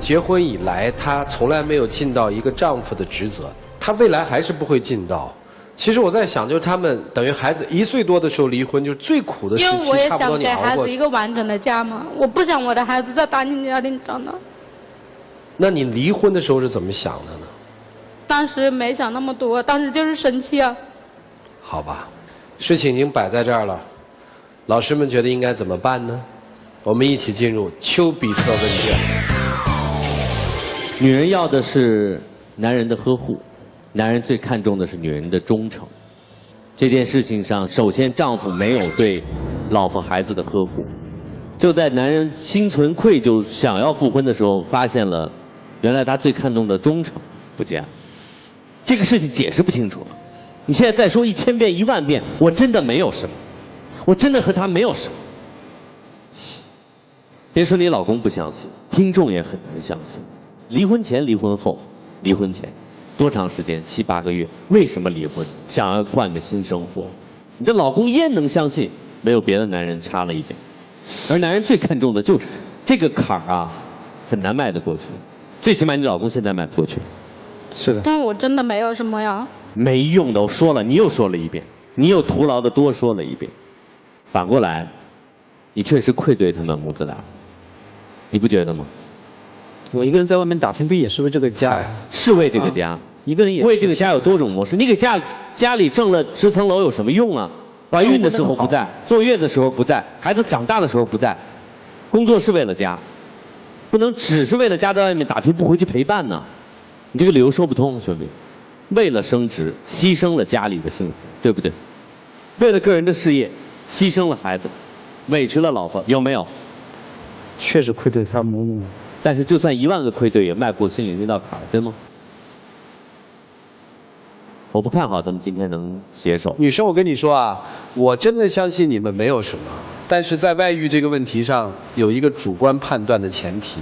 结婚以来，她从来没有尽到一个丈夫的职责，她未来还是不会尽到。其实我在想，就是他们等于孩子1岁多的时候离婚，就是最苦的时期，因为我也差不多想给你熬过去。孩子一个完整的家嘛，我不想我的孩子在单亲家庭长大。那你离婚的时候是怎么想的呢？当时没想那么多，当时就是生气啊。好吧，事情已经摆在这儿了，老师们觉得应该怎么办呢？我们一起进入丘比特问卷。女人要的是男人的呵护，男人最看重的是女人的忠诚。这件事情上，首先丈夫没有对老婆孩子的呵护，就在男人心存愧疚想要复婚的时候，发现了原来他最看重的忠诚不见了。这个事情解释不清楚了。你现在再说1000遍10000遍，我真的没有什么，我真的和他没有什么。别说你老公不相信，听众也很难相信。离婚前、离婚后，离婚前多长时间？7、8个月。为什么离婚？想要换个新生活。你的老公焉能相信没有别的男人插了一脚？而男人最看重的就是这个坎儿啊，很难迈得过去。最起码你老公现在迈不过去。是的。但我真的没有什么呀。没用的，我说了，你又说了一遍，你又徒劳的多说了一遍。反过来，你确实愧对他们母子俩，你不觉得吗？我一个人在外面打拼，不也是为这个家？是为这个家。一个人也为这个家有多种模式。你给家里挣了10层楼有什么用啊？怀孕的时候不在，坐月子的时候不在，孩子长大的时候不在。工作是为了家，不能只是为了家在外面打拼，不回去陪伴呢。你这个理由说不通，兄弟。为了升职，牺牲了家里的幸福，对不对？为了个人的事业，牺牲了孩子，委屈了老婆，有没有？确实愧对他母母。但是就算1万个愧对，也迈不过心里那道坎，对吗？我不看好他们今天能携手。女生，我跟你说啊，我真的相信你们没有什么，但是在外遇这个问题上，有一个主观判断的前提，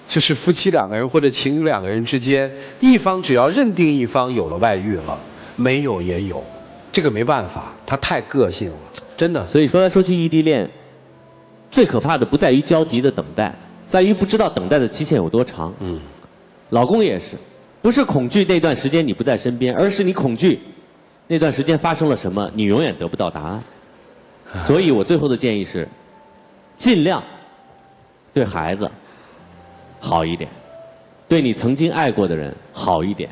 就是夫妻2个人或者情侣2个人之间，一方只要认定一方有了外遇了，没有也有，这个没办法，他太个性了，真的。所以说来说去，异地恋最可怕的不在于焦急的等待，在于不知道等待的期限有多长。老公也是，不是恐惧那段时间你不在身边，而是你恐惧那段时间发生了什么，你永远得不到答案。所以我最后的建议是，尽量对孩子好一点，对你曾经爱过的人好一点。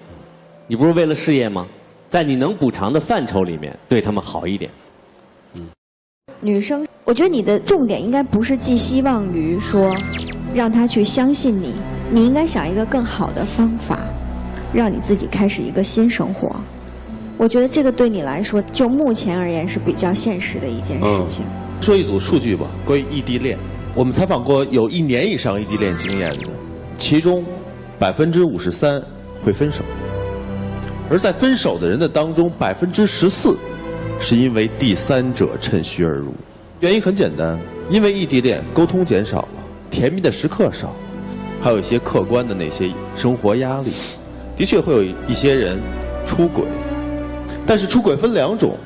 你不是为了事业吗？在你能补偿的范畴里面，对他们好一点。女生，我觉得你的重点应该不是寄希望于说让他去相信你，你应该想一个更好的方法，让你自己开始一个新生活。我觉得这个对你来说，就目前而言是比较现实的一件事情。说一组数据吧，关于异地恋，我们采访过有1年以上异地恋经验的，其中53%会分手，而在分手的人的当中，14%是因为第三者趁虚而入。原因很简单，因为异地恋沟通减少了，甜蜜的时刻少了，还有一些客观的那些生活压力，的确会有一些人出轨。但是出轨分2种，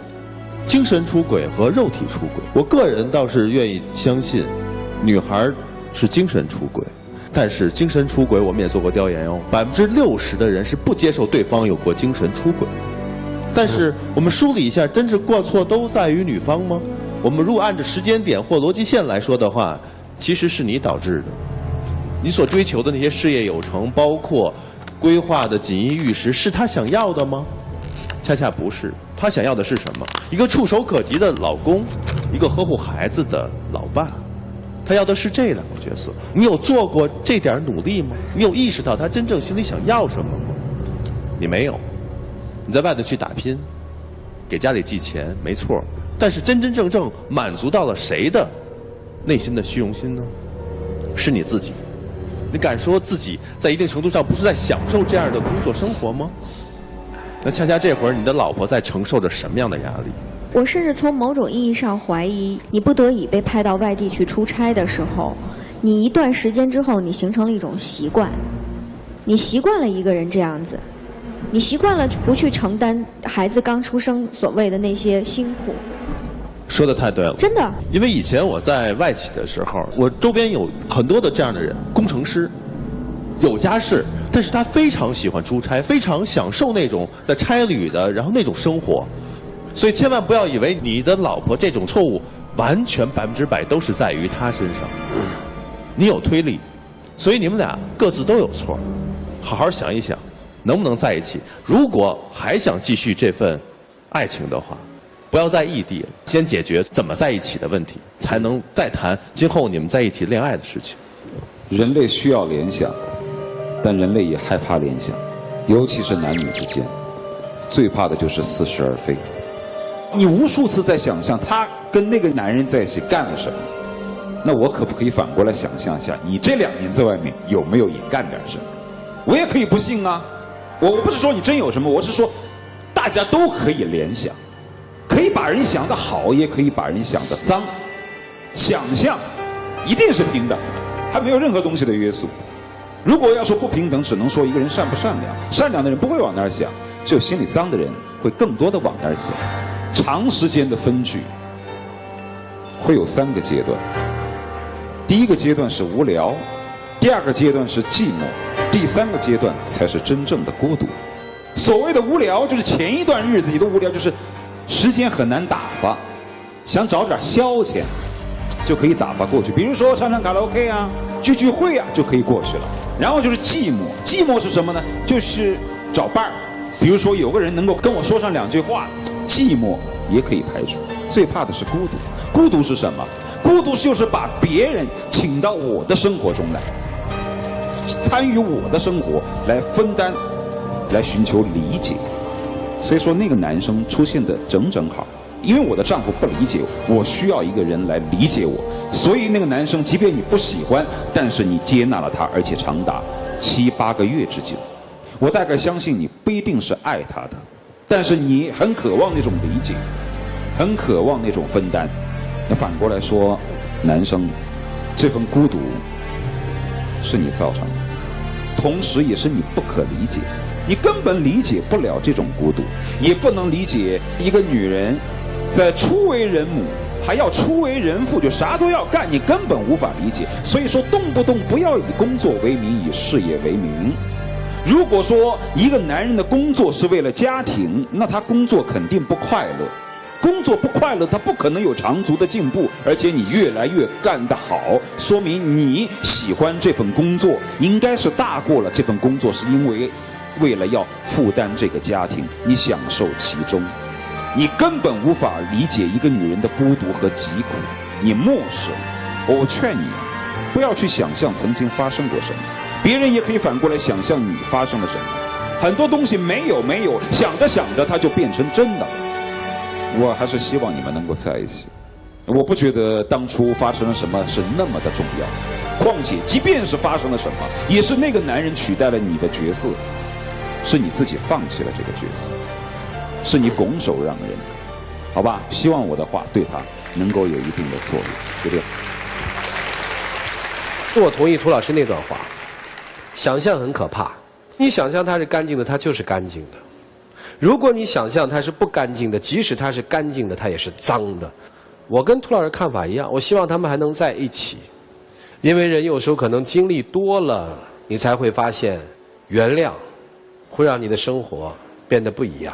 精神出轨和肉体出轨。我个人倒是愿意相信，女孩是精神出轨，但是精神出轨我们也做过调研哦，60%的人是不接受对方有过精神出轨。但是我们梳理一下，真是过错都在于女方吗？我们如果按照时间点或逻辑线来说的话，其实是你导致的。你所追求的那些事业有成，包括规划的锦衣玉食，是他想要的吗？恰恰不是。他想要的是什么？一个触手可及的老公，一个呵护孩子的老爸。他要的是这2个角色。你有做过这点努力吗？你有意识到他真正心里想要什么吗？你没有。你在外头去打拼，给家里寄钱，没错。但是真真正正满足到了谁的内心的虚荣心呢？是你自己。你敢说自己在一定程度上不是在享受这样的工作生活吗？那恰恰这会儿你的老婆在承受着什么样的压力？我甚至从某种意义上怀疑，你不得已被派到外地去出差的时候，你一段时间之后，你形成了一种习惯，你习惯了一个人这样子，你习惯了不去承担孩子刚出生所谓的那些辛苦。说的太对了，真的。因为以前我在外企的时候，我周边有很多的这样的人，工程师，有家室，但是他非常喜欢出差，非常享受那种在差旅的，然后那种生活。所以千万不要以为你的老婆这种错误完全100%都是在于她身上，你有推力，所以你们俩各自都有错，好好想一想，能不能在一起？如果还想继续这份爱情的话，不要在异地，先解决怎么在一起的问题，才能再谈今后你们在一起恋爱的事情。人类需要联想，但人类也害怕联想，尤其是男女之间，最怕的就是似是而非。你无数次在想象他跟那个男人在一起干了什么，那我可不可以反过来想象一下，你这2年在外面有没有也干点什么？我也可以不信啊，我不是说你真有什么，我是说大家都可以联想，可以把人想得好，也可以把人想得脏。想象一定是平等的，它没有任何东西的约束。如果要说不平等，只能说一个人善不善良。善良的人不会往那儿想，只有心里脏的人会更多的往那儿想。长时间的分居会有3个阶段，第1个阶段是无聊，第2个阶段是寂寞，第3个阶段才是真正的孤独。所谓的无聊，就是前一段日子你都无聊，就是时间很难打发，想找点消遣就可以打发过去，比如说唱唱卡拉 OK 啊，聚聚会啊，就可以过去了。然后就是寂寞，寂寞是什么呢？就是找伴儿，比如说有个人能够跟我说上2句话，寂寞也可以排除。最怕的是孤独，孤独是什么？孤独就是把别人请到我的生活中来，参与我的生活，来分担，来寻求理解。所以说那个男生出现的正好，因为我的丈夫不理解我，我需要一个人来理解我，所以那个男生即便你不喜欢，但是你接纳了他，而且长达7、8个月之久。我大概相信你不一定是爱他的，但是你很渴望那种理解，很渴望那种分担。那反过来说，男生这份孤独是你造成的，同时也是你不可理解，你根本理解不了这种孤独，也不能理解一个女人在初为人母还要初为人父，就啥都要干，你根本无法理解。所以说动不动不要以工作为名，以事业为名。如果说一个男人的工作是为了家庭，那他工作肯定不快乐，工作不快乐，他不可能有长足的进步，而且你越来越干得好，说明你喜欢这份工作，应该是大过了这份工作是因为了要负担这个家庭，你享受其中，你根本无法理解一个女人的孤独和疾苦，你漠视。我劝你不要去想象曾经发生过什么，别人也可以反过来想象你发生了什么。很多东西没有，想着想着它就变成真的。我还是希望你们能够在一起。我不觉得当初发生了什么是那么的重要，况且即便是发生了什么，也是那个男人取代了你的角色，是你自己放弃了这个角色，是你拱手让人，好吧？希望我的话对他能够有一定的作用，就这样。我同意涂老师那段话，想象很可怕。你想象它是干净的，它就是干净的；如果你想象它是不干净的，即使它是干净的，它也是脏的。我跟涂老师看法一样，我希望他们还能在一起，因为人有时候可能经历多了，你才会发现，原谅会让你的生活变得不一样。